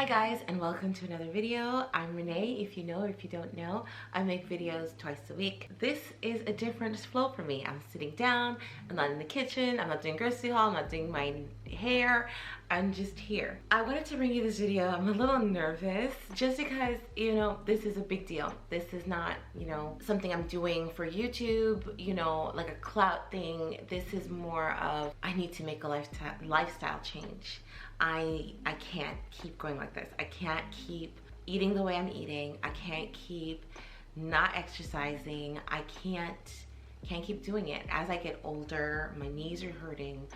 Hi guys, and welcome to another video. I'm Renee. If you know or if you don't know, I make videos twice a week. This is a different flow for me. I'm sitting down, I'm not in the kitchen, I'm not doing grocery haul, I'm not doing my hair, I'm just here. I wanted to bring you this video. I'm a little nervous just because, you know, this is a big deal. This is not, you know, something I'm doing for YouTube, you know, like a clout thing. This is more of, I need to make a lifestyle change. I can't keep going like this. I can't keep eating the way I'm eating. I can't keep not exercising. I can't keep doing it. As I get older, my knees are hurting.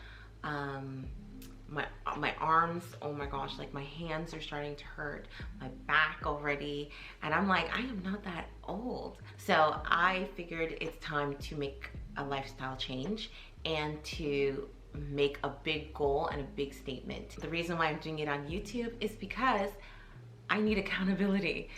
My arms, oh my gosh, like my hands are starting to hurt, my back already, and I'm like, I am not that old. So I figured it's time to make a lifestyle change and to make a big goal and a big statement. The reason why I'm doing it on YouTube is because I need accountability.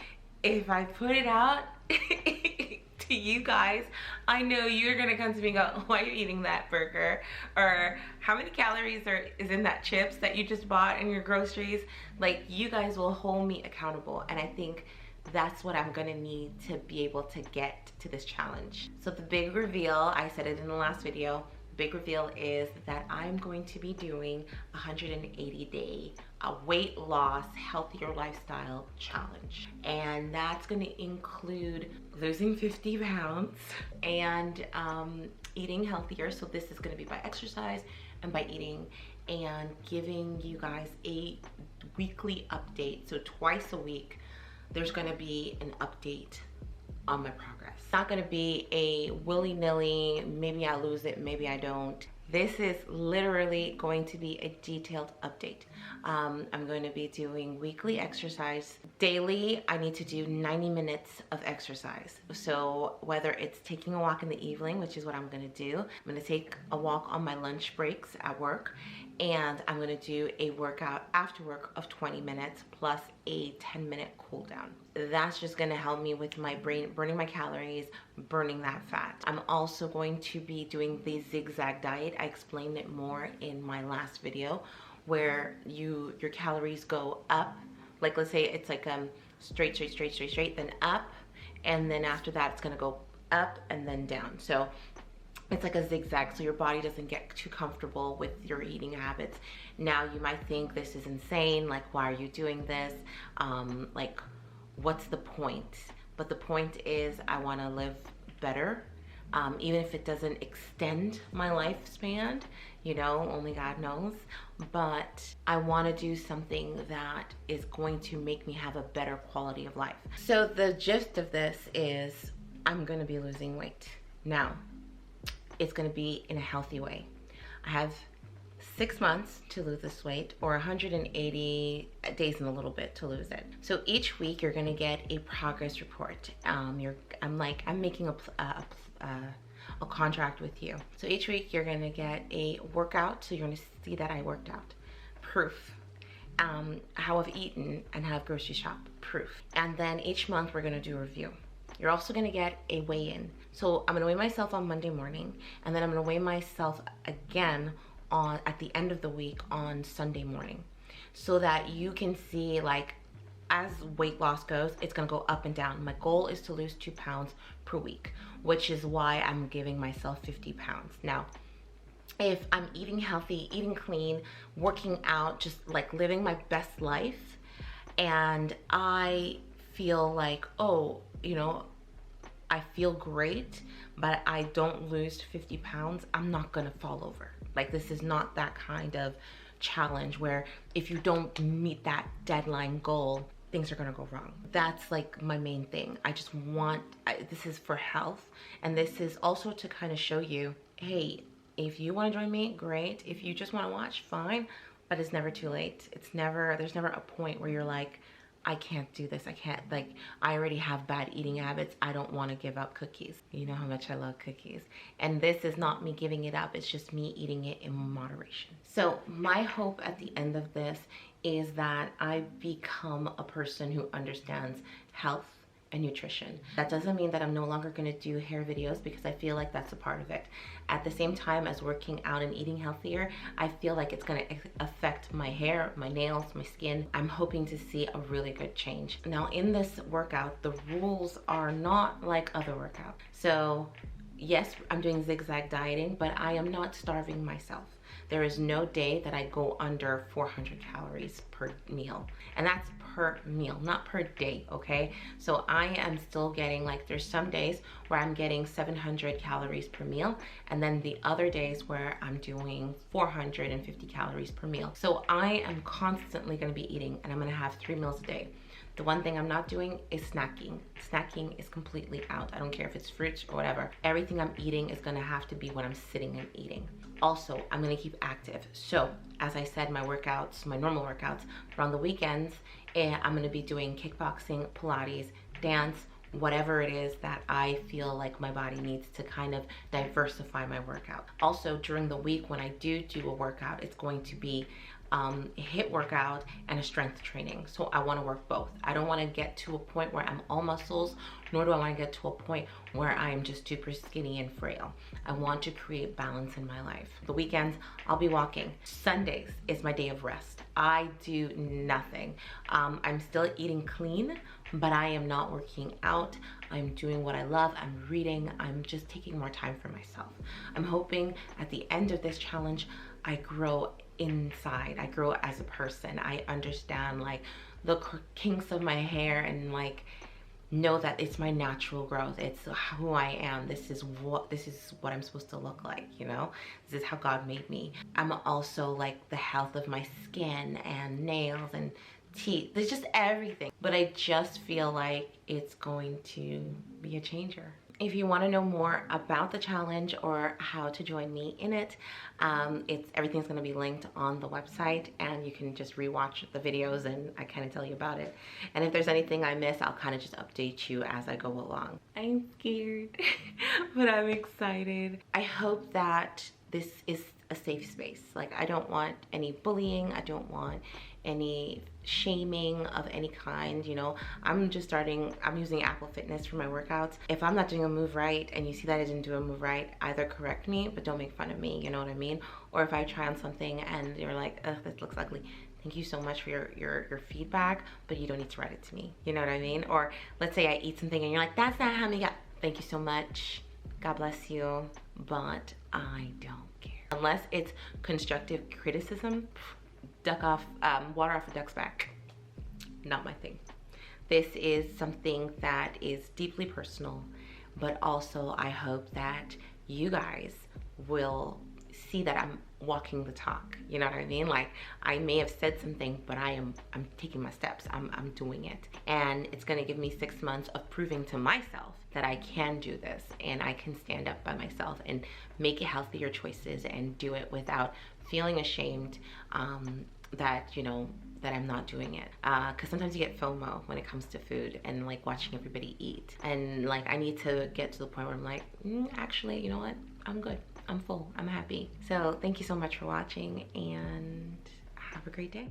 If I put it out to you guys, I know you're gonna come to me and go, why are you eating that burger? Or how many calories is in that chips that you just bought in your groceries? Like, you guys will hold me accountable, and I think that's what I'm gonna need to be able to get to this challenge. So the big reveal, I said it in the last video, big reveal is that I'm going to be doing a 180-day weight loss, healthier lifestyle challenge. And that's gonna include losing 50 pounds and eating healthier. So this is gonna be by exercise and by eating, and giving you guys a weekly update. So twice a week, there's gonna be an update on my progress. It's not gonna be a willy-nilly, maybe I lose it, maybe I don't. This is literally going to be a detailed update. I'm going to be doing weekly exercise. Daily, I need to do 90 minutes of exercise. So whether it's taking a walk in the evening, which is what I'm gonna do, I'm gonna take a walk on my lunch breaks at work, and I'm gonna do a workout after work of 20 minutes plus a 10-minute cool down. That's just gonna help me with my brain, burning my calories, burning that fat. I'm also going to be doing the zigzag diet. I explained it more in my last video, where your calories go up. Like, let's say it's like straight, then up, and then after that it's gonna go up and then down. So it's like a zigzag, so your body doesn't get too comfortable with your eating habits. Now you might think this is insane, like, why are you doing this? Like, what's the point? But the point is, I want to live better, even if it doesn't extend my lifespan, you know, only God knows. But I want to do something that is going to make me have a better quality of life. So the gist of this is, I'm going to be losing weight. Now, it's going to be in a healthy way. I have 6 months to lose this weight, or 180 days and a little bit to lose it. So each week you're going to get a progress report. I'm making a contract with you. So each week you're going to get a workout, so you're going to see that I worked out. Proof. How I've eaten and how I've grocery shopped. Proof. And then each month we're going to do a review. You're also gonna get a weigh-in. So I'm gonna weigh myself on Monday morning, and then I'm gonna weigh myself again at the end of the week on Sunday morning, so that you can see, like, as weight loss goes, it's gonna go up and down. My goal is to lose 2 pounds per week, which is why I'm giving myself 50 pounds. Now, if I'm eating healthy, eating clean, working out, just like living my best life, and I feel like, oh, you know, I feel great, but I don't lose 50 pounds, I'm not gonna fall over. Like, this is not that kind of challenge where if you don't meet that deadline goal, things are gonna go wrong. That's like my main thing. I just want, this is for health, and this is also to kind of show you, hey, if you wanna join me, great. If you just wanna watch, fine, but it's never too late. There's never a point where you're like, I can't do this. I can't, like, I already have bad eating habits. I don't want to give up cookies. You know how much I love cookies. And this is not me giving it up. It's just me eating it in moderation. So my hope at the end of this is that I become a person who understands health and nutrition. That doesn't mean that I'm no longer gonna do hair videos, because I feel like that's a part of it. At the same time as working out and eating healthier, I feel like it's gonna affect my hair, my nails, my skin. I'm hoping to see a really good change. Now in this workout, the rules are not like other workouts. So yes, I'm doing zigzag dieting, but I am not starving myself. There is no day that I go under 400 calories per meal. And that's per meal, not per day, okay? So I am still getting, like, there's some days where I'm getting 700 calories per meal, and then the other days where I'm doing 450 calories per meal. So I am constantly gonna be eating, and I'm gonna have 3 meals a day. The one thing I'm not doing is snacking. Snacking is completely out. I don't care if it's fruits or whatever. Everything I'm eating is gonna have to be when I'm sitting and eating. Also, I'm gonna keep active. So, as I said, my workouts, my normal workouts, but on the weekends, I'm gonna be doing kickboxing, Pilates, dance, whatever it is that I feel like my body needs to kind of diversify my workout. Also, during the week when I do a workout, it's going to be a HIIT workout and a strength training. So I want to work both. I don't want to get to a point where I'm all muscles, nor do I want to get to a point where I'm just super skinny and frail. I want to create balance in my life. The weekends, I'll be walking. Sundays is my day of rest. I do nothing. I'm still eating clean, but I am not working out. I'm doing what I love. I'm reading. I'm just taking more time for myself. I'm hoping at the end of this challenge, I grow inside. I grow as a person. I understand like the kinks of my hair, and like know that it's my natural growth. It's who I am. This is what I'm supposed to look like, you know? This is how God made me. I'm also like the health of my skin and nails and teeth. There's just everything. But I just feel like it's going to be a changer. If you want to know more about the challenge or how to join me in it, everything's going to be linked on the website, and you can just rewatch the videos and I kind of tell you about it. And if there's anything I miss, I'll kind of just update you as I go along. I'm scared, but I'm excited. I hope that this is a safe space. Like, I don't want any bullying. I don't want any shaming of any kind, you know. I'm using Apple Fitness for my workouts. If I'm not doing a move right and you see that I didn't do a move right, either correct me, but don't make fun of me, you know what I mean? Or if I try on something and you're like, ugh, this looks ugly, thank you so much for your feedback, but you don't need to write it to me, you know what I mean? Or let's say I eat something and you're like, that's not how me got, thank you so much, God bless you, but I don't care. Unless it's constructive criticism, water off a duck's back. Not my thing. This is something that is deeply personal, but also I hope that you guys will see that I'm walking the talk, you know what I mean? Like, I may have said something, but I'm taking my steps. I'm doing it, and it's gonna give me 6 months of proving to myself that I can do this and I can stand up by myself and make healthier choices and do it without feeling ashamed that, you know, that I'm not doing it. Because sometimes you get FOMO when it comes to food and like watching everybody eat, and like I need to get to the point where I'm like, actually, you know what, I'm good, I'm full, I'm happy. So thank you so much for watching, and have a great day.